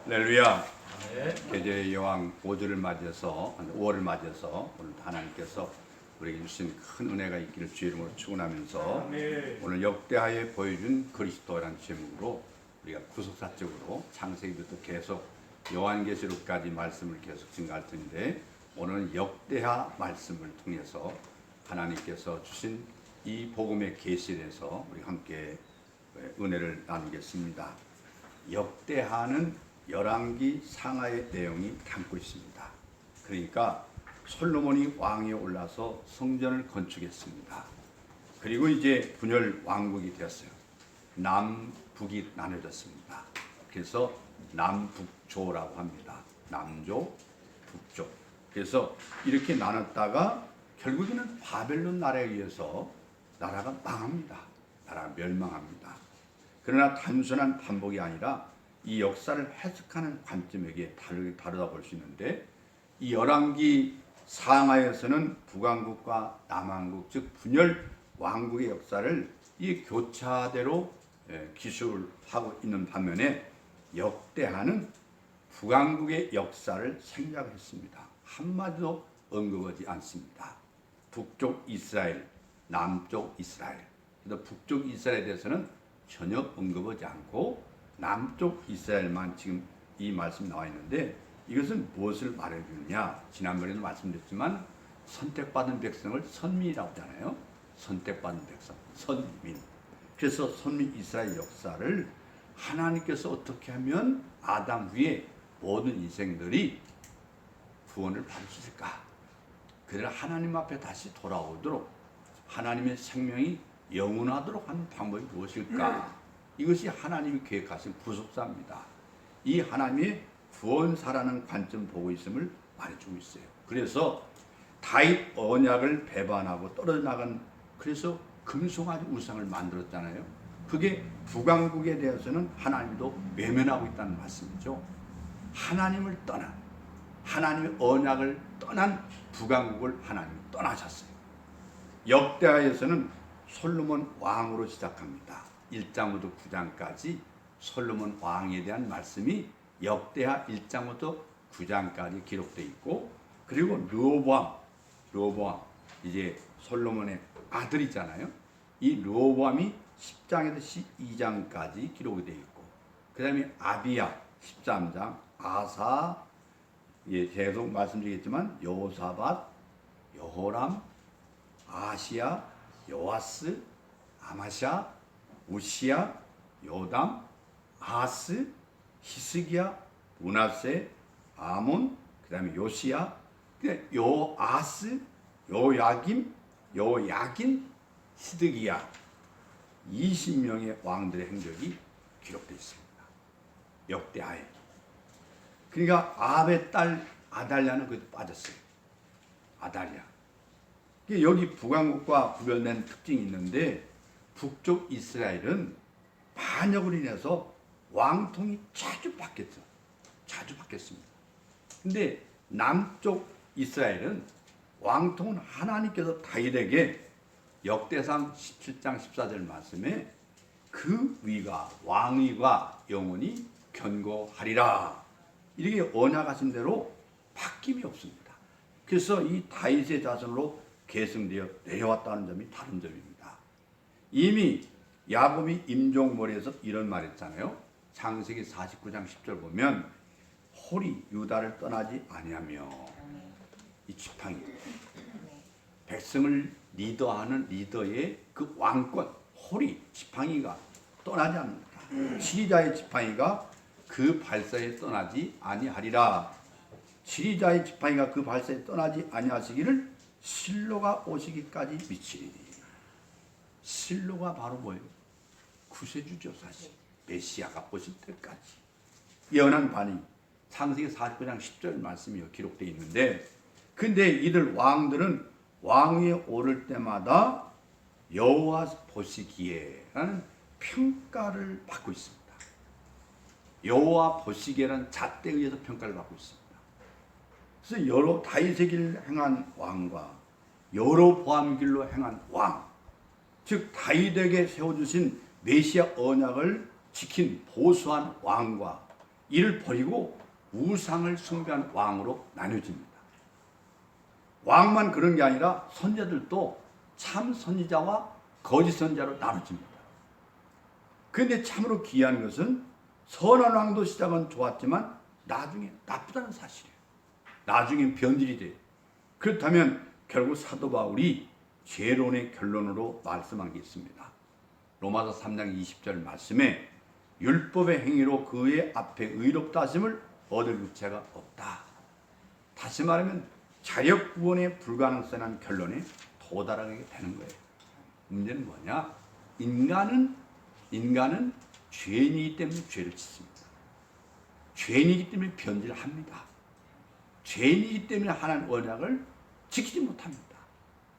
할렐루야. 네. 계절의 여왕 5주를 맞이해서 5월을 맞이해서 오늘 하나님께서 우리에게 주신 큰 은혜가 있기를 주의 이름으로 축원하면서 아멘. 오늘 역대하에 보여준 그리스도라는 제목으로 우리가 구속사적으로 창세기부터 계속 요한계시록까지 말씀을 계속 증가할 텐데 오늘은 역대하 말씀을 통해서 하나님께서 주신 이 복음의 계시에서 우리 함께 은혜를 나누겠습니다. 역대하는 열왕기 상하의 내용이 담고 있습니다. 그러니까 솔로몬이 왕위에 올라서 성전을 건축했습니다. 그리고 이제 분열 왕국이 되었어요. 남북이 나눠졌습니다. 그래서 남북조라고 합니다. 남조, 북조. 그래서 이렇게 나눴다가 결국에는 바벨론 나라에 의해서 나라가 망합니다. 나라가 멸망합니다. 그러나 단순한 반복이 아니라 이 역사를 해석하는 관점에게 다르다 볼 수 있는데 이 열왕기 상하에서는 북왕국과 남왕국 즉 분열 왕국의 역사를 이 교차대로 기술하고 있는 반면에 역대하는 북왕국의 역사를 생략했습니다. 한마디도 언급하지 않습니다. 북쪽 이스라엘, 남쪽 이스라엘. 그래서 북쪽 이스라엘에 대해서는 전혀 언급하지 않고 남쪽 이스라엘만 지금 이 말씀이 나와 있는데 이것은 무엇을 말해주느냐? 지난번에도 말씀드렸지만 선택받은 백성을 선민이라고 하잖아요. 선택받은 백성, 선민. 그래서 선민 이스라엘 역사를 하나님께서 어떻게 하면 아담 위에 모든 인생들이 구원을 받을 수 있을까? 그들은 하나님 앞에 다시 돌아오도록 하나님의 생명이 영원하도록 하는 방법이 무엇일까? 이것이 하나님이 계획하신 구속사입니다. 이 하나님의 구원사라는 관점 보고 있음을 말해주고 있어요. 그래서 다윗 언약을 배반하고 떨어져 나간 그래서 금송아지 우상을 만들었잖아요. 그게 북왕국에 대해서는 하나님도 외면하고 있다는 말씀이죠. 하나님을 떠난 하나님의 언약을 떠난 북왕국을 하나님이 떠나셨어요. 역대하에서는 솔로몬 왕으로 시작합니다. 1장부터 9장까지 솔로몬 왕에 대한 말씀이 역대하 1장부터 9장까지 기록되어 있고 그리고 르호보암 이제 솔로몬의 아들이잖아요. 이 르호보암이 10장에서 12장까지 기록이 되어 있고 그 다음에 아비야 13장 아사 계속 말씀드리겠지만 여호사밧 여호람 아시야 요아스 아마샤 우시야, 요담, 아스, 히스기야, 문하세, 아몬, 그 다음에 요시야, 요아스, 요야김, 요야긴, 시드기야 20명의 왕들의 행적이 기록되어 있습니다. 역대하에. 그러니까 아합의 딸 아달랴는 그것도 빠졌어요. 아달랴. 여기 북왕국과 구별된 특징이 있는데 북쪽 이스라엘은 반역으로 인해서 왕통이 자주 바뀌었죠. 자주 바뀌었습니다. 근데 남쪽 이스라엘은 왕통은 하나님께서 다윗에게 역대상 17장 14절 말씀에 그 위가 왕위가 영원히 견고하리라. 이렇게 언약하신 대로 바뀜이 없습니다. 그래서 이 다윗의 자손으로 계승되어 내려왔다는 점이 다른 점입니다. 이미 야곱이 임종머리에서 이런 말 했잖아요. 창세기 49장 10절 보면 홀이 유다를 떠나지 아니하며 이 지팡이 백성을 리더하는 리더의 그 왕권 홀이 지팡이가 떠나지 않는다. 지리자의 지팡이가 그 발사에 떠나지 아니하리라. 지리자의 지팡이가 그 발사에 떠나지 아니하시기를 실로가 오시기까지 미치리니. 실로가 바로 뭐예요? 구세주죠 사실. 메시아가 오실 때까지. 예언한 바니 창세기 49장 10절 말씀이 기록되어 있는데 근데 이들 왕들은 왕위에 오를 때마다 여호와 보시기에라는 평가를 받고 있습니다. 여호와 보시기에라는 잣대에 의해서 평가를 받고 있습니다. 그래서 여러 다윗의 길을 행한 왕과 여로보암 길로 행한 왕 즉 다윗에게 세워주신 메시아 언약을 지킨 보수한 왕과 이를 버리고 우상을 숭배하는 왕으로 나뉘어집니다. 왕만 그런 게 아니라 선지자들도 참 선지자와 거짓 선지자로 나눠집니다. 그런데 참으로 기이한 것은 선한 왕도 시작은 좋았지만 나중에 나쁘다는 사실이에요. 나중에 변질이 돼요. 그렇다면 결국 사도 바울이 죄론의 결론으로 말씀한 게 있습니다. 로마서 3장 20절 말씀에 율법의 행위로 그의 앞에 의롭다 하심을 얻을 유체가 없다. 다시 말하면 자력 구원의 불가능성한 결론에 도달하게 되는 거예요. 문제는 뭐냐? 인간은 죄인이기 때문에 죄를 짓습니다. 죄인이기 때문에 변질합니다. 죄인이기 때문에 하나님 언약을 지키지 못합니다.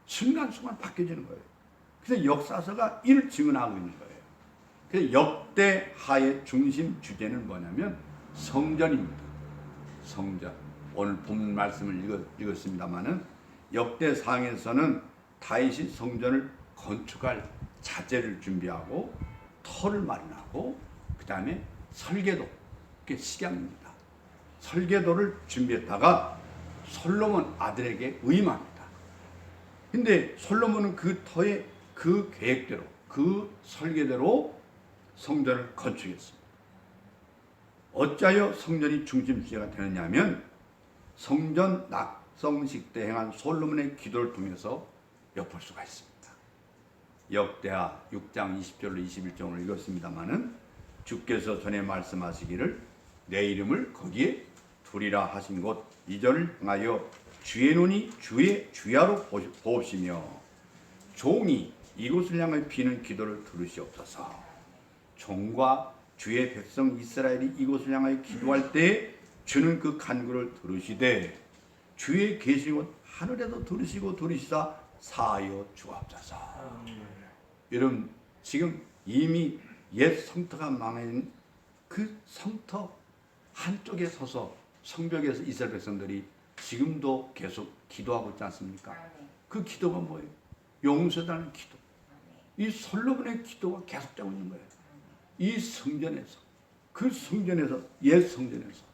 순간순간 바뀌어지는 거예요. 그래서 역사서가 이를 증언하고 있는 거예요. 그래서 역대하의 중심 주제는 뭐냐면 성전입니다. 성전. 오늘 본 말씀을 읽었습니다마는 역대상에서는 다윗이 성전을 건축할 자재를 준비하고 터를 마련하고 그 다음에 설계도, 그게 식양입니다. 설계도를 준비했다가 솔로몬 아들에게 의임합니다. 근데 솔로몬은 그 터의 그 계획대로, 그 설계대로 성전을 건축했습니다. 어찌하여 성전이 중심 주제가 되느냐면 성전 낙성식 때 행한 솔로몬의 기도를 통해서 엿볼 수가 있습니다. 역대하 6장 20절로 21절을 읽었습니다마는 주께서 전에 말씀하시기를 내 이름을 거기에 두리라 하신 곳 이전을 향하여 주의 눈이 주의 주야로 보시며 종이 이곳을 향하여 비는 기도를 들으시옵소서. 종과 주의 백성 이스라엘이 이곳을 향하여 기도할 때 주는 그 간구를 들으시되 주의 계신 곳 하늘에도 들으시고 들으시사 사하여 주옵소서. 여러분 지금 이미 옛 성터가 망한 그 성터 한쪽에 서서 성벽에서 이스라엘 백성들이 지금도 계속 기도하고 있지 않습니까? 그 기도가 뭐예요? 용서달라는 기도. 이 솔로몬의 기도가 계속되고 있는 거예요. 이 성전에서, 그 성전에서, 옛 성전에서.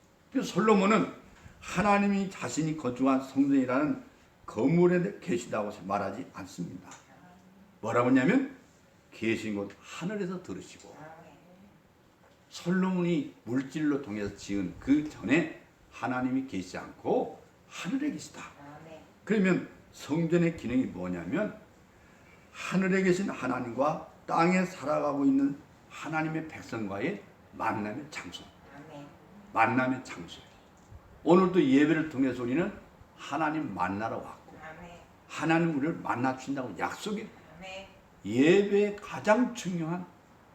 솔로몬은 하나님이 자신이 거주한 성전이라는 건물에 계시다고 말하지 않습니다. 뭐라고 하냐면 계신 곳 하늘에서 들으시고 솔로몬이 물질로 통해서 지은 그 전에 하나님이 계시지 않고 하늘에 계시다. 그러면 성전의 기능이 뭐냐면 하늘에 계신 하나님과 땅에 살아가고 있는 하나님의 백성과의 만남의 장소. 만남의 장소. 오늘도 예배를 통해서 우리는 하나님 만나러 왔고 하나님 우리를 만나 주신다고 약속해. 예배의 가장 중요한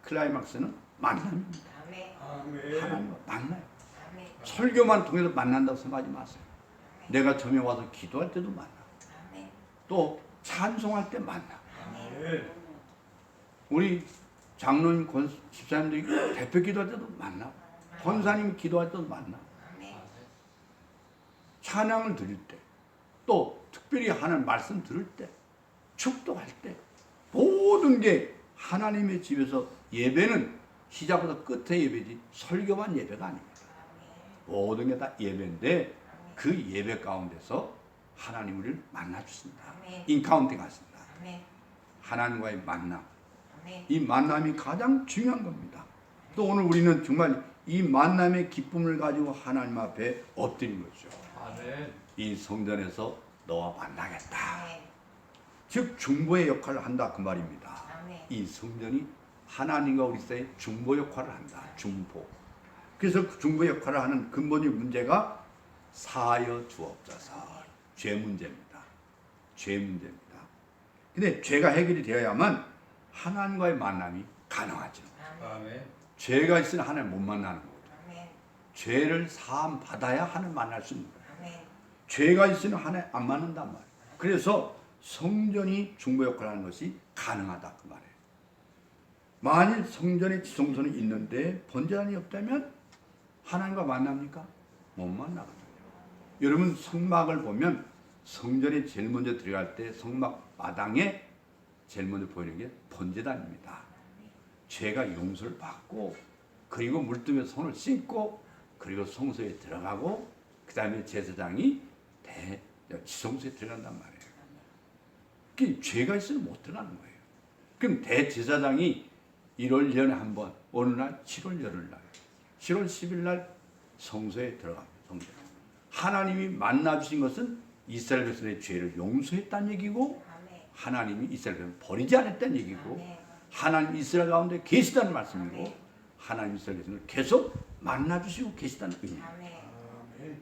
클라이막스는 만남입니다. 하나님과 만나요. 설교만 통해서 만난다고 생각하지 마세요. 내가 점에 와서 기도할 때도 만나. 또 찬송할 때 만나. 우리 장로님, 집사님들이 대표 기도할 때도 만나. 권사님 기도할 때도 만나. 찬양을 드릴 때, 또 특별히 하는 말씀 들을 때, 축도할 때, 모든 게 하나님의 집에서 예배는 시작부터 끝의 예배지 설교만 예배가 아닙니다. 모든 게 다 예배인데 그 예배 가운데서 하나님 우리를 만나주신다. 인카운팅 하신다. 하나님과의 만남. 이 만남이 가장 중요한 겁니다. 또 오늘 우리는 정말 이 만남의 기쁨을 가지고 하나님 앞에 엎드린 거죠. 이 성전에서 너와 만나겠다. 즉 중보의 역할을 한다 그 말입니다. 이 성전이 하나님과 우리 사이에 중보 역할을 한다. 중보. 그래서 그 중보 역할을 하는 근본적 문제가 사하여 주옵소서. 죄 문제입니다. 죄 문제입니다. 근데 죄가 해결이 되어야만 하나님과의 만남이 가능하죠. 죄가 있으면 하나님 못 만나는 거죠. 죄를 사함 받아야 하나님 만날 수 있는 거예요. 죄가 있으면 하나님 안 만난단 말이에요. 그래서 성전이 중보 역할을 하는 것이 가능하다 그 말이에요. 만일 성전에 지성소는 있는데 번제단이 없다면 하나님과 만납니까? 못 만나거든요. 여러분 성막을 보면 성전에 제일 먼저 들어갈 때 성막 마당에 제일 먼저 보이는 게 번제단입니다. 죄가 용서를 받고 그리고 물등에 손을 씻고 그리고 성소에 들어가고 그 다음에 제사장이 지성소에 들어간단 말이에요. 그 죄가 있으면 못 들어가는 거예요. 그럼 대제사장이 1월 1년에 한 번, 어느 날 7월 열흘 날, 7월 10일 날 성소에 들어갑니다. 성소에. 하나님이 만나주신 것은 이스라엘 백성의 죄를 용서했다는 얘기고, 하나님이 이스라엘 백성을 버리지 않았다는 얘기고, 하나님 이스라엘 가운데 계시다는 말씀이고, 하나님 이스라엘 백성을 계속 만나주시고 계시다는 의미입니다.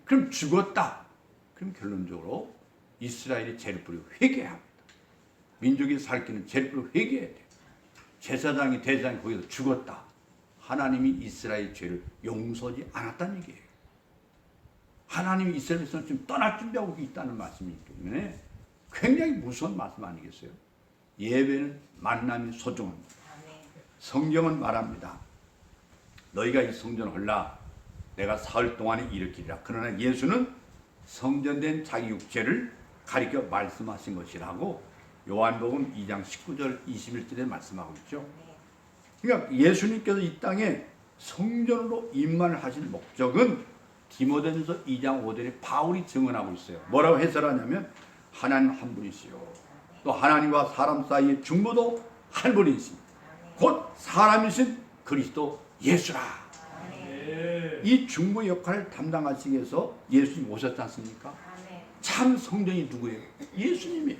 그럼 죽었다. 그럼 결론적으로 이스라엘이 죄를 뿌리고 회개해야 합니다. 민족이 살기는 죄를 뿌리고 회개해야 돼요. 제사장이 대제사장이 거기서 죽었다. 하나님이 이스라엘 죄를 용서하지 않았다는 얘기예요. 하나님이 이스라엘 백성을 지금 떠날 준비하고 있다는 말씀이기 때문에 굉장히 무서운 말씀 아니겠어요? 예배는 만남이 소중합니다. 성경은 말합니다. 너희가 이 성전을 헐라 내가 사흘 동안에 일으키리라. 그러나 예수는 성전된 자기 육체를 가리켜 말씀하신 것이라고 요한복음 2장 19절 21절에 말씀하고 있죠. 그러니까 예수님께서 이 땅에 성전으로 임만을 하신 목적은 디모데전서 2장 5절에 바울이 증언하고 있어요. 뭐라고 해설하냐면 하나님 한 분이시요 또 하나님과 사람 사이의 중보도 한 분이십니다. 곧 사람이신 그리스도 예수라. 이 중보 역할을 담당하시기 위해서 예수님 오셨지 않습니까? 참 성전이 누구예요? 예수님이에요.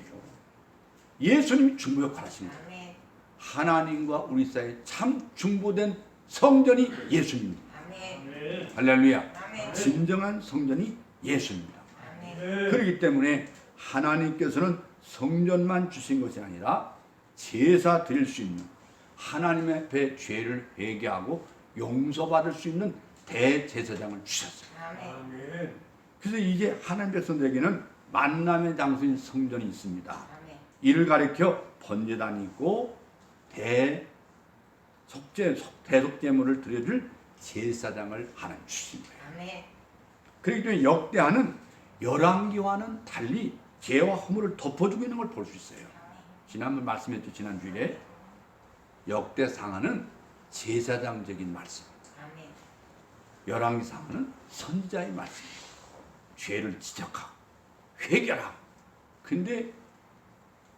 예수님이 중보 역할을 하십니다. 하나님과 우리 사이에 참 중보된 성전이 예수님입니다. 할렐루야. 진정한 성전이 예수입니다. 그렇기 때문에 하나님께서는 성전만 주신 것이 아니라 제사 드릴 수 있는 하나님 앞에 죄를 회개하고 용서받을 수 있는 대제사장을 주셨어요. 그래서 이제 하나님 백성들에게는 만남의 장소인 성전이 있습니다. 이를 가리켜 번제단이 있고 대속제물을 드려줄 제사장을 하나님 주신 거예요. 그렇기 때문에 역대하는 열왕기와는 달리 죄와 허물을 덮어주고 있는 걸 볼 수 있어요. 지난번 말씀했죠. 지난주에 역대상하는 제사장적인 말씀, 열왕기상하는 선지자의 말씀입니다. 죄를 지적하고 회개하고. 근데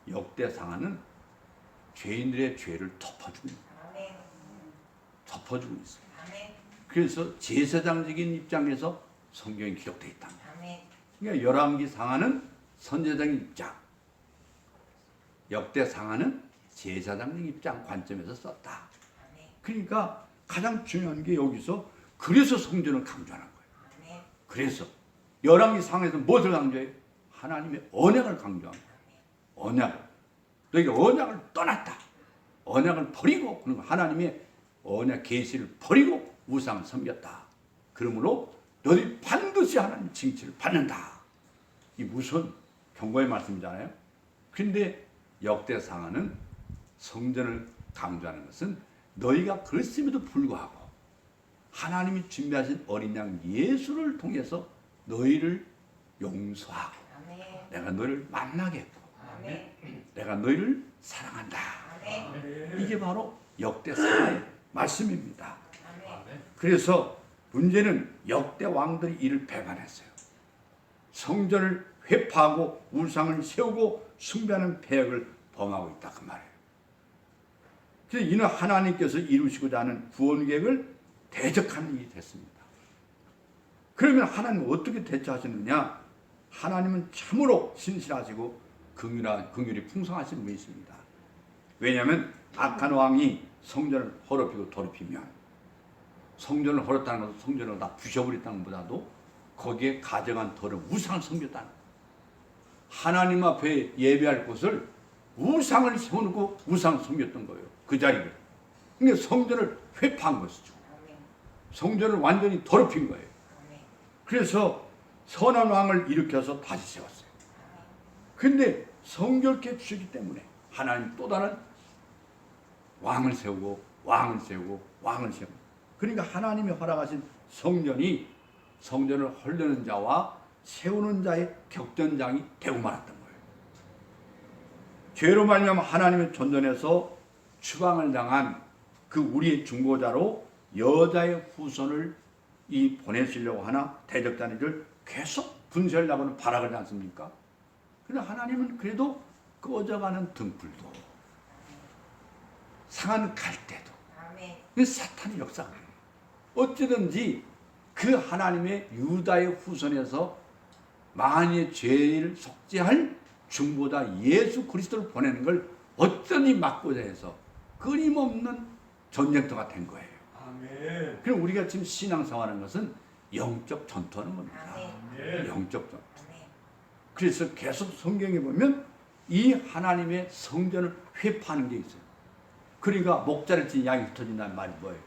역대상하는 죄인들의 죄를 덮어주고 있습니다. 덮어주고 있습니다. 그래서 제사장적인 입장에서 성경이 기록되어 있답니다. 그러니까 열왕기상하는 선지자적인 입장, 역대상하는 제사장적 입장 관점에서 썼다. 그러니까 가장 중요한 게 여기서 그래서 성전을 강조하는 거예요. 그래서 열왕기상에서 무엇을 강조해요? 하나님의 언약을 강조합니다. 언약. 너희가 언약을 떠났다. 언약을 버리고 하나님의 언약 계시를 버리고 우상을 섬겼다. 그러므로 너희 반드시 하나님 징치를 받는다. 이 무슨 경고의 말씀이잖아요. 그런데 역대상하는 성전을 강조하는 것은 너희가 그랬음에도 불구하고 하나님이 준비하신 어린 양 예수를 통해서 너희를 용서하고 내가 너희를 만나겠고 내가 너희를 사랑한다. 이게 바로 역대상의 말씀입니다. 그래서 문제는 역대 왕들이 이를 배반했어요. 성전을 회파하고 우상을 세우고 숭배하는 패역을 범하고 있다 그 말이에요. 그래서 이는 하나님께서 이루시고자 하는 구원 계획을 대적하는 일이 됐습니다. 그러면 하나님은 어떻게 대처하시느냐? 하나님은 참으로 신실하시고 긍휼이 풍성하신 분이십니다. 왜냐하면 악한 왕이 성전을 더럽히고 더럽히면 성전을 헐었다는 것은 성전을 다 부셔버렸다는 것보다도 거기에 가져간 더러운 우상을 섬겼다는 거예요. 하나님 앞에 예배할 곳을 우상을 세워놓고 우상을 섬겼던 거예요. 그 자리를. 그러니까 성전을 회파한 것이죠. 성전을 완전히 더럽힌 거예요. 그래서 선한 왕을 일으켜서 다시 세웠어요. 근데 성결케 주시기 때문에 하나님 또 다른 왕을 세우고 왕을 세우고 왕을 세우고, 그러니까 하나님이 허락하신 성전을 헐려는 자와 세우는 자의 격전장이 되고 말았던 거예요. 죄로 말미암아 하나님의 존전에서 추방을 당한 그 우리의 중보자로 여자의 후손을 이 보내시려고 하나 대적단이를 계속 분쇄하려고는 발악을 하지 않습니까? 그러나 하나님은 그래도 꺼져가는 등불도 상한 갈대도 그 사탄의 역사가 어찌든지 그 하나님의 유다의 후손에서 만의 죄를 속죄할 중보자 예수 그리스도를 보내는 걸 어쩌니 막고자 해서 끊임없는 전쟁터가 된 거예요. 아멘. 그럼 우리가 지금 신앙생활하는 것은 영적 전투하는 겁니다. 아멘. 영적 전투. 그래서 계속 성경에 보면 이 하나님의 성전을 회파하는 게 있어요. 그러니까 목자를 친 양이 흩어진다는 말이 뭐예요?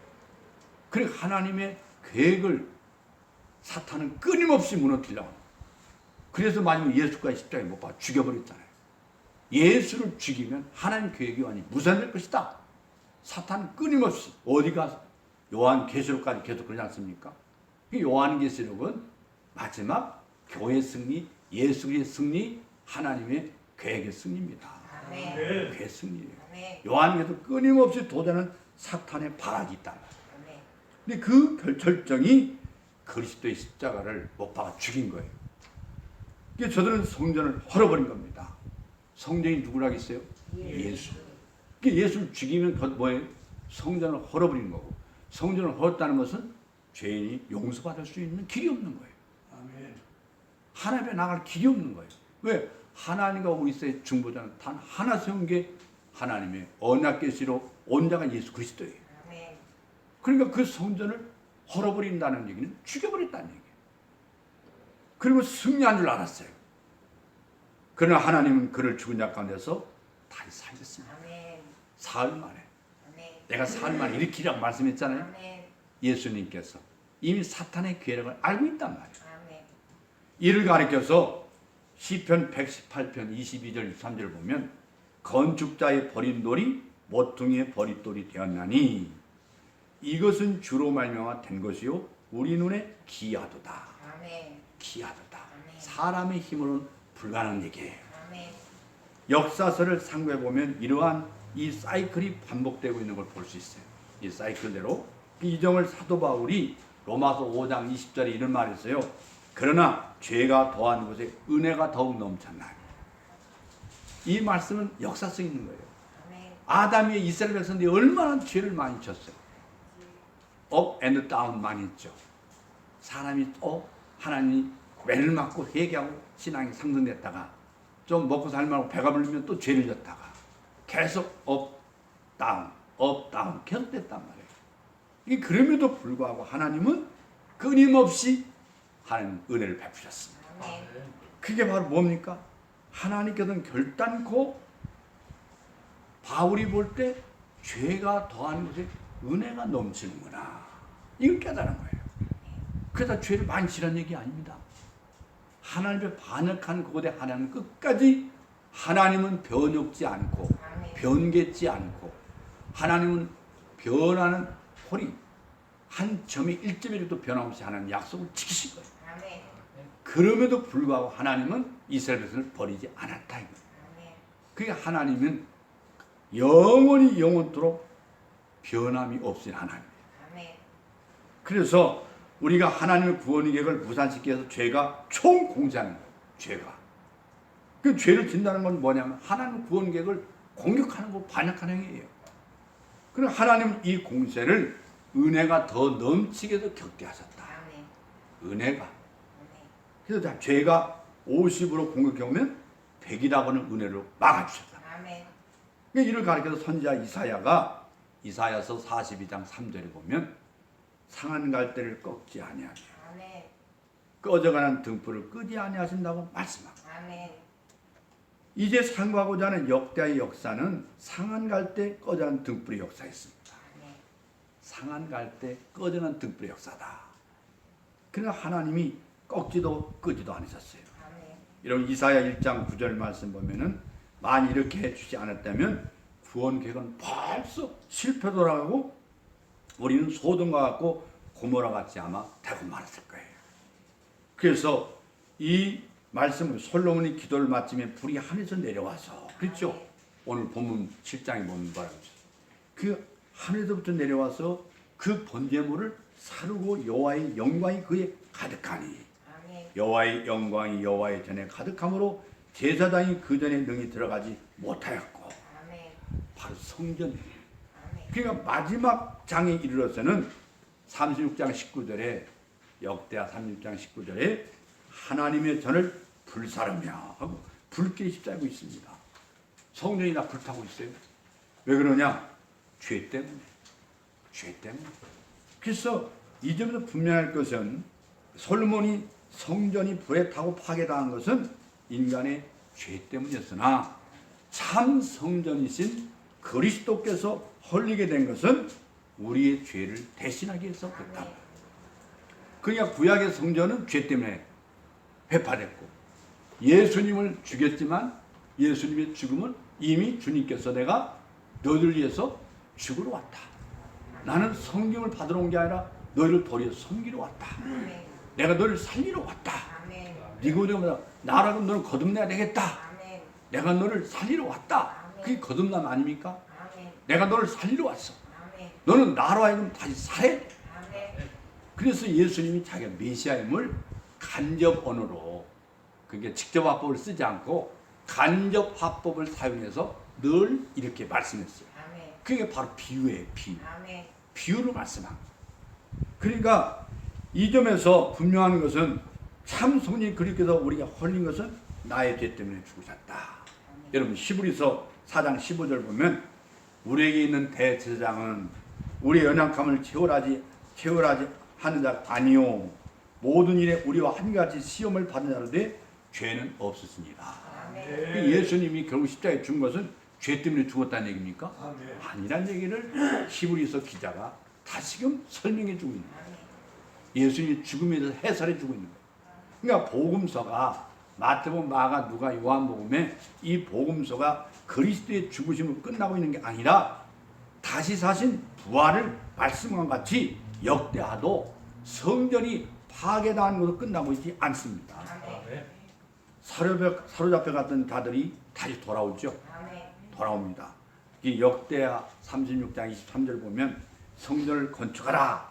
그러니까 하나님의 계획을 사탄은 끊임없이 무너뜨리려고 합니다. 그래서 마지막에 예수까지 십자가에 못 박아 죽여버렸잖아요. 예수를 죽이면 하나님 계획이 완전히 무산될 것이다. 사탄은 끊임없이 어디 가서 요한계시록까지 계속 그러지 않습니까? 요한계시록은 마지막 교회 승리, 예수의 승리, 하나님의 계획의 승리입니다. 계획 승리예요. 요한계시록 끊임없이 도전하는 사탄의 발악이 있다. 근데 그 결정이 그리스도의 십자가를 못 박아 죽인 거예요. 그러니까 저들은 성전을 헐어버린 겁니다. 성전이 누구라겠어요? 예수. 그러니까 예수를 죽이면 그것 뭐예요? 성전을 헐어버린 거고, 성전을 헐었다는 것은 죄인이 용서받을 수 있는 길이 없는 거예요. 아멘. 하나님에 나갈 길이 없는 거예요. 왜? 하나님과 우리의 중보자는 단 하나 세운 게 하나님의 언약계시로 온 자가 예수 그리스도예요. 그러니까 그 성전을 헐어버린다는 얘기는 죽여버렸다는 얘기예요. 그리고 승리한 줄 알았어요. 그러나 하나님은 그를 죽은 자 가운데서 다시 살렸습니다. 사흘 만에. 내가 사흘 만에 일으키라고 말씀했잖아요. 예수님께서 이미 사탄의 계략을 알고 있단 말이에요. 이를 가리켜서 시편 118편 22절 23절 보면 건축자의 버린 돌이 모퉁이의 버릿돌이 되었나니 이것은 주로 말미암아 된 것이요 우리 눈에 기하도다. 기하도다. 사람의 힘으로는 불가능한 얘기예요. 역사서를 상고해 보면 이러한 이 사이클이 반복되고 있는 걸 볼 수 있어요. 이 사이클대로 이점을 사도 바울이 로마서 5장 20절에 이런 말을 했어요. 그러나 죄가 더한 곳에 은혜가 더욱 넘쳤나니. 이 말씀은 역사성 있는 거예요. 아담이 이스라엘 백성들이 얼마나 죄를 많이 졌어요. 업 앤드 다운 많이 했죠. 사람이 하나님이 매를 맞고 회개하고 신앙이 상승됐다가 좀 먹고 살만하고 배가 불리면 또 죄를 졌다가 계속 업 다운 계속 됐단 말이에요. 이 그럼에도 불구하고 하나님은 끊임없이 하나님 은혜를 베푸셨습니다. 그게 바로 뭡니까? 하나님께서는 결단코 바울이 볼 때 죄가 더한 곳에 은혜가 넘치는구나. 이걸 깨달은 거예요. 그래서 죄를 많이 지란 얘기 아닙니다. 하나님께 반역한 그곳에 하나님은 끝까지 하나님은 변혁지 않고 변개지 않고 하나님은 변하는 홀이 한 점이 1.1도 변함없이 하나님 약속을 지키신 거예요. 그럼에도 불구하고 하나님은 이스라엘 백성을 버리지 않았다. 그러니까 하나님은 영원히 영원토록 변함이 없으신 하나님이에요. 그래서 우리가 하나님의 구원 계획을 무산시키기 위해서 죄가 총공세하는 거예요. 죄가. 그 죄를 진다는 건 뭐냐면 하나님의 구원 계획을 공격하는 거 반역하는 행위예요. 그럼 하나님은 이 공세를 은혜가 더 넘치게 더 격대하셨다. 은혜가. 그래서 죄가 50으로 공격해 오면 100이라고는 은혜로 막아주셨다. 그러니까 이를 가리켜서 선지자 이사야가 이사야서 42장 3절에 보면 상한 갈대를 꺾지 아니하며 꺼져가는 등불을 끄지 아니하신다고 말씀합니다. 이제 상고하고자 하는 역대의 역사는 상한 갈대 꺼져가는 등불의 역사였습니다. 상한 갈대 꺼져가는 등불의 역사다. 그러나 하나님이 꺾지도 끄지도 않으셨어요. 이런 이사야 1장 9절 말씀 보면은 만일 이렇게 해주지 않았다면 구원 계획은 벌써 실패 돌아가고 우리는 소돔과 같고 고모라 같이 아마 되고 말았을 거예요. 그래서 이 말씀을 솔로몬이 기도를 마치며 불이 하늘에서 내려와서 그렇죠? 오늘 본문 7장에 보면 뭐라고 그 하늘에서부터 내려와서 그 번제물을 사르고 여호와의 영광이 그에 가득하니 아멘. 여호와의 영광이 여호와의 전에 가득함으로 제사장이 그 전에 능히 들어가지 못하였고 아멘. 바로 성전이에요. 아멘. 그러니까 마지막 장에 이르러서는 36장 19절에 역대하 36장 19절에 하나님의 전을 불사르며 하고 불길이 휩싸이고 있습니다. 성전이 다 불타고 있어요. 왜 그러냐? 죄 때문에. 죄 때문에. 그래서 이 점에서 분명할 것은 솔로몬이 성전이 불에 타고 파괴당한 것은 인간의 죄 때문이었으나 참 성전이신 그리스도께서 헐리게 된 것은 우리의 죄를 대신하기 위해서 그랬다. 그러니까 구약의 성전은 죄 때문에 회파됐고 예수님을 죽였지만 예수님의 죽음은 이미 주님께서 내가 너희를 위해서 죽으러 왔다. 나는 성경을 받으러 온 게 아니라 너희를 도리어 섬기러 왔다. 아멘. 내가 너를 살리러 왔다. 아멘. 니고데모다 나라고 너를 거듭내야 되겠다. 아멘. 내가 너를 살리러 왔다. 그게 거듭남 아닙니까? 아멘. 내가 너를 살리러 왔어. 아멘. 너는 나로 하여금 다시 살아야 돼. 아멘. 그래서 예수님이 자기가 메시아임을 간접 언어로 그게 직접 화법을 쓰지 않고 간접 화법을 사용해서 늘 이렇게 말씀했어요. 아멘. 그게 바로 비유예요. 비유. 아멘. 비유로 말씀한 거예요. 그러니까 이 점에서 분명한 것은 참 성령이 그리스도께서 우리가 홀린 것은 나의 죄 때문에 죽으셨다. 여러분 히브리서 4장 15절 보면 우리에게 있는 대제사장은 우리의 연약함을 채워라지 하는 자 아니요 모든 일에 우리와 한같이 시험을 받는 자로 돼 죄는 없었습니다. 아멘. 예수님이 결국 십자가에 죽은 것은 죄 때문에 죽었다는 얘기입니까? 아멘. 아니란 얘기를 히브리서 기자가 다시금 설명해 주고 있는 거예요. 아멘. 예수님의 죽음에 대해서 해설해 주고 있는 거예요. 그러니까 복음서가 마태복음, 마가, 누가, 요한복음에 이 복음서가 그리스도의 죽으심으로 끝나고 있는 게 아니라 다시 사신 부활을 말씀한 같이 역대하도 성전이 파괴당한 것으로 끝나고 있지 않습니다. 아멘. 사로잡혀갔던 자들이 다시 돌아오죠. 아멘. 돌아옵니다. 이 역대하 36장 23절 보면 성전을 건축하라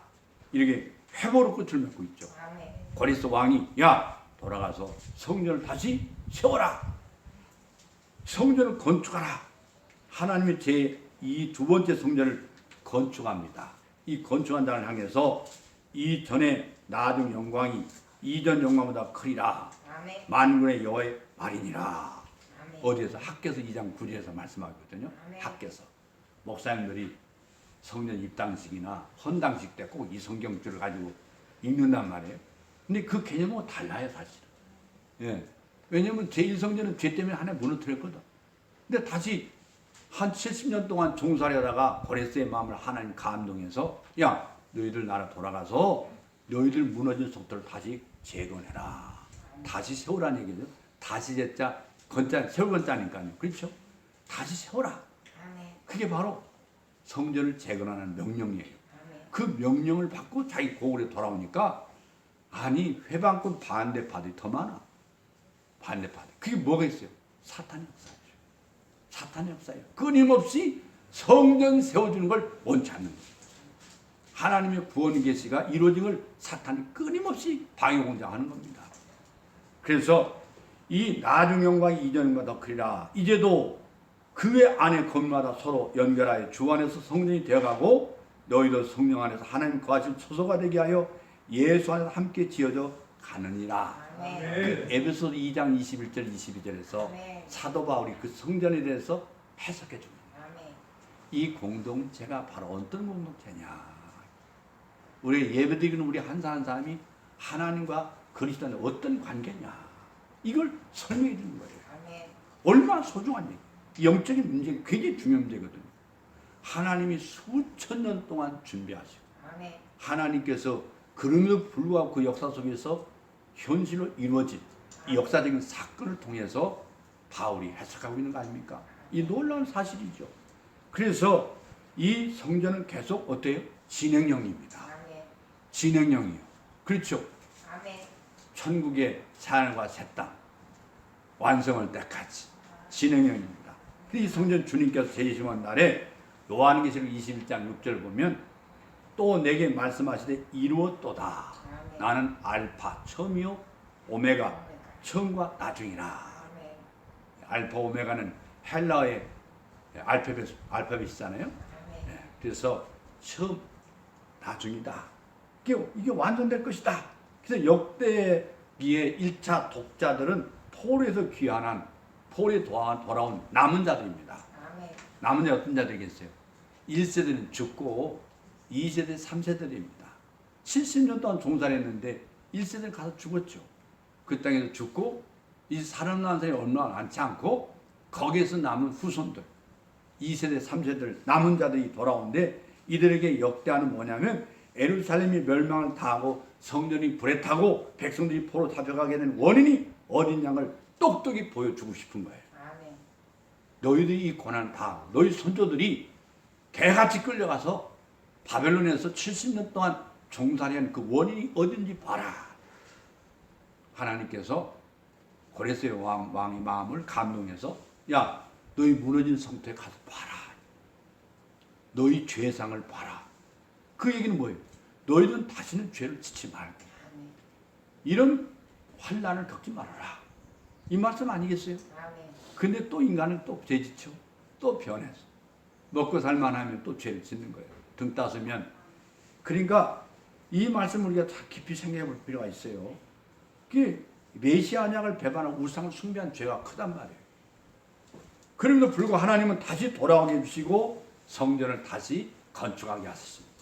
이렇게 회고로 끝을 맺고 있죠. 아멘. 고레스 왕이 야 돌아가서 성전을 다시 세워라. 성전을 건축하라. 하나님의 이 두 번째 성전을 건축합니다. 이 건축한 자를 향해서 이전에 나중 영광이 이전 영광보다 크리라. 아멘. 만군의 여호와의 말이니라. 아멘. 어디에서 학개서 2장 9절에서 말씀하거든요. 아멘. 학개서 목사님들이 성전 입당식이나 헌당식 때 꼭 이 성경줄을 가지고 읽는단 말이에요. 근데 그 개념은 달라요 사실은. 예. 왜냐하면 제1성전은 죄 때문에 하나 무너뜨렸거든. 근데 다시 한 70년 동안 종살이하다가 고레스의 마음을 하나님 감동해서 야 너희들 나라 돌아가서 너희들 무너진 속도를 다시 재건해라. 다시 세우라는 얘기죠. 다시 제자 건자 세울 건자니까요. 그렇죠? 다시 세워라. 아멘. 그게 바로 성전을 재건하는 명령이에요. 아멘. 그 명령을 받고 자기 고을에 돌아오니까 아니 회방꾼 반대파들이 더 많아. 반대파들. 그게 뭐가 있어요? 사탄의 역사죠. 사탄의 역사예요. 끊임없이 성전 세워주는 걸 원치 않는 거예요. 하나님의 구원 계시가 이루어진 걸 사탄이 끊임없이 방해 공작하는 겁니다. 그래서 이 나중 영광이 이전과 더 크리라. 이제도 그의 안에 건마다 서로 연결하여 주 안에서 성전이 되어가고 너희도 성령 안에서 하나님 거하신 초소가 되게 하여 예수 안에서 함께 지어져 가느니라. 아멘. 그 에베소 2장 21절 22절에서 아멘. 사도 바울이 그 성전에 대해서 해석해 줍니다. 아멘. 이 공동체가 바로 어떤 공동체냐. 우리 예배드리는 우리 한 사람 한 사람이 하나님과 그리스도는 어떤 관계냐. 이걸 설명해 주는 거예요. 아멘. 얼마나 소중한 얘기. 영적인 문제가 굉장히 중요한 문제거든요. 하나님이 수천 년 동안 준비하시고 아멘. 하나님께서 그럼에도 불구하고 그 역사 속에서 현실로 이루어진 이 역사적인 사건을 통해서 바울이 해석하고 있는 거 아닙니까? 이 놀라운 사실이죠. 그래서 이 성전은 계속 어때요? 진행형입니다. 아멘. 진행형이에요. 그렇죠. 아멘. 천국의 하늘과 새 땅 완성할 때까지 진행형입니다. 이 성전 주님께서 재림하는 날에 요한계시록 21장 6절 보면 또 내게 말씀하시되 이루었도다. 아멘. 나는 알파 처음이요 오메가 오메가. 처음과 나중이라. 아멘. 알파 오메가는 헬라어의 알파벳이잖아요. 아멘. 예, 그래서 처음 나중이다. 이게 완성될 것이다. 그래서 역대기의 1차 독자들은 포로에서 귀환한 포로에 돌아온 남은 자들입니다. 아멘. 남은 자 어떤 자들이겠어요? 1세대는 죽고 2세대, 3세대입니다. 70년 동안 종살했는데 1세대는 가서 죽었죠. 그 땅에서 죽고 이 살아난 사람이 얼마 많지 않고 거기에서 남은 후손들 2세대, 3세들 남은 자들이 돌아오는데 이들에게 역대하는 뭐냐면 예루살렘이 멸망을 당하고 성전이 불에 타고 백성들이 포로 잡혀가게 된 원인이 어린 양을 똑똑히 보여주고 싶은 거예요. 아멘. 너희들이 이 고난 다 너희 선조들이 개같이 끌려가서 바벨론에서 70년 동안 종살이한 그 원인이 어딘지 봐라. 하나님께서 고레스의 왕의 마음을 감동해서 야 너희 무너진 성토에 가서 봐라. 너희 죄상을 봐라. 그 얘기는 뭐예요? 너희들은 다시는 죄를 짓지 말고 아멘. 이런 환난을 겪지 말아라. 이 말씀 아니겠어요? 아멘. 근데 또 인간은 또 죄짓죠. 또 변해서 먹고 살만하면 또 죄를 짓는 거예요. 등 따스면. 그러니까 이 말씀을 우리가 다 깊이 생각해 볼 필요가 있어요. 그 메시아 언약을 배반하고 우상을 숭배한 죄가 크단 말이에요. 그럼에도 불구하고 하나님은 다시 돌아오게 해주시고 성전을 다시 건축하게 하셨습니다.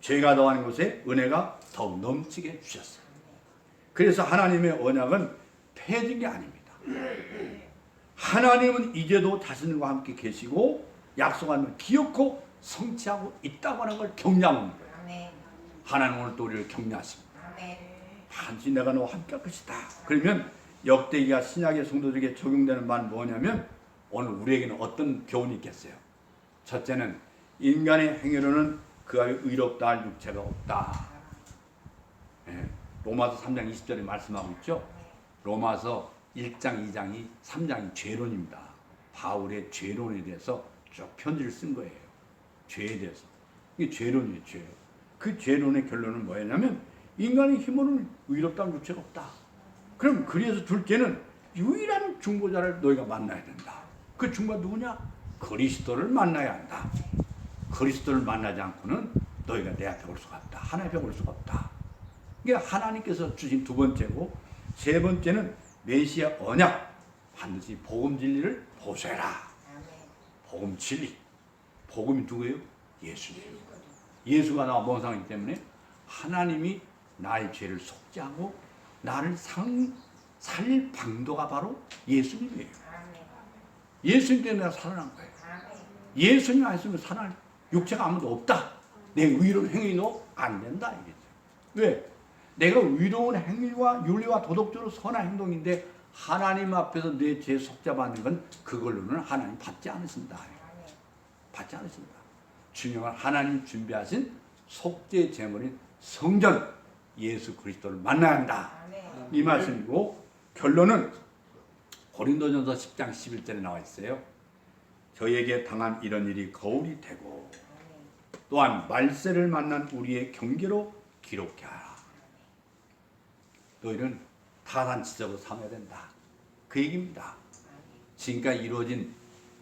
죄가 더한 곳에 은혜가 더욱 넘치게 해주셨어요. 그래서 하나님의 언약은 폐해진 게 아닙니다. 하나님은 이제도 자신과 함께 계시고 약속한 걸 기억하고 성취하고 있다고 하는 걸 격려하는 거예요. 아멘. 하나님은 오늘 또 우리를 격려하십니다. 아멘. 반드시 내가 너와 함께 할 것이다. 그러면 역대기가 신약의 성도들에게 적용되는 말은 뭐냐면 오늘 우리에게는 어떤 교훈이 있겠어요? 첫째는 인간의 행위로는 그가 의롭다 할 육체가 없다. 예, 로마서 3장 20절에 말씀하고 있죠. 로마서 1장, 2장이 3장이 죄론입니다. 바울의 죄론에 대해서 쭉 편지를 쓴 거예요. 죄에 대해서. 이게 죄론이에요. 죄. 그 죄론의 결론은 뭐였냐면 인간의 힘으로는 의롭다 할 육체가 없다. 그럼 그래서 둘째는 유일한 중보자를 너희가 만나야 된다. 그 중보자 누구냐? 그리스도를 만나야 한다. 그리스도를 만나지 않고는 너희가 내 앞에 올 수가 없다. 하나님 앞에 올 수가 없다. 이게 하나님께서 주신 두 번째고 세 번째는 메시아 언약. 반드시 복음 진리를 보세라. 아멘. 복음 진리. 복음이 누구예요? 예수님. 예수가 나와 멍상이기 때문에 하나님이 나의 죄를 속죄하고 나를 살릴 방도가 바로 예수님이에요. 아멘. 예수님 때문에 내가 살아난 거예요. 아멘. 예수님 안 있으면 살아날 육체가 아무도 없다. 내 의로운 행위도 안 된다 이거죠. 왜? 내가 의로운 행위와 윤리와 도덕적으로 선한 행동인데 하나님 앞에서 내 죄 속죄받는 건 그걸로는 하나님 받지 않으신다. 아멘. 받지 않으신다. 중요한 하나님 준비하신 속죄 제물인 성전 예수 그리스도를 만나야 한다. 아멘. 이 말씀이고 결론은 고린도전서 10장 11절에 나와 있어요. 저에게 당한 이런 일이 거울이 되고 또한 말세를 만난 우리의 경계로 기록해 하라. 너희는 타산지적으로 삼아야 된다. 그 얘기입니다. 지금까지 이루어진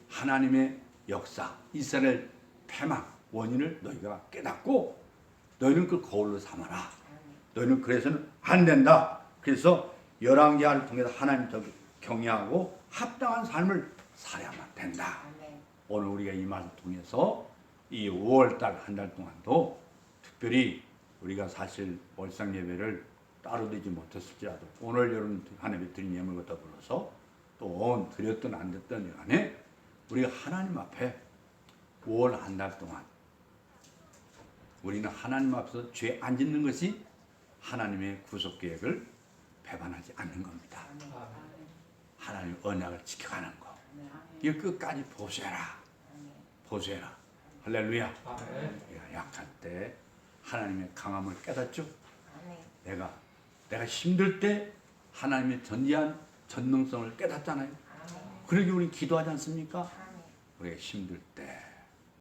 하나님의 역사, 이스라엘 패망 원인을 너희가 깨닫고 너희는 그 거울로 삼아라. 너희는 그래서는 안 된다. 그래서 열왕기하를 통해서 하나님 더 경외하고 합당한 삶을 살아야만 된다. 아멘. 오늘 우리가 이 말을 통해서 이 5월달 한 달 동안도 특별히 우리가 사실 월상 예배를 따로 드리지 못했을지라도 오늘 여러분 하나님의 드린 예물과 더불어서 또 드렸든 안 됐든 간에 우리가 하나님 앞에 5월 한 달 동안 우리는 하나님 앞에서 죄 안 짓는 것이 하나님의 구속 계획을 배반하지 않는 겁니다. 하나님의 언약을 지켜가는 거. 이거 끝까지 보세라. 보세라. 할렐루야. 우리가 약할 때 하나님의 강함을 깨닫죠. 아멘. 내가 힘들 때 하나님의 전지한 전능성을 깨닫잖아요. 아멘. 그러기 우리 기도하지 않습니까? 아멘. 우리가 힘들 때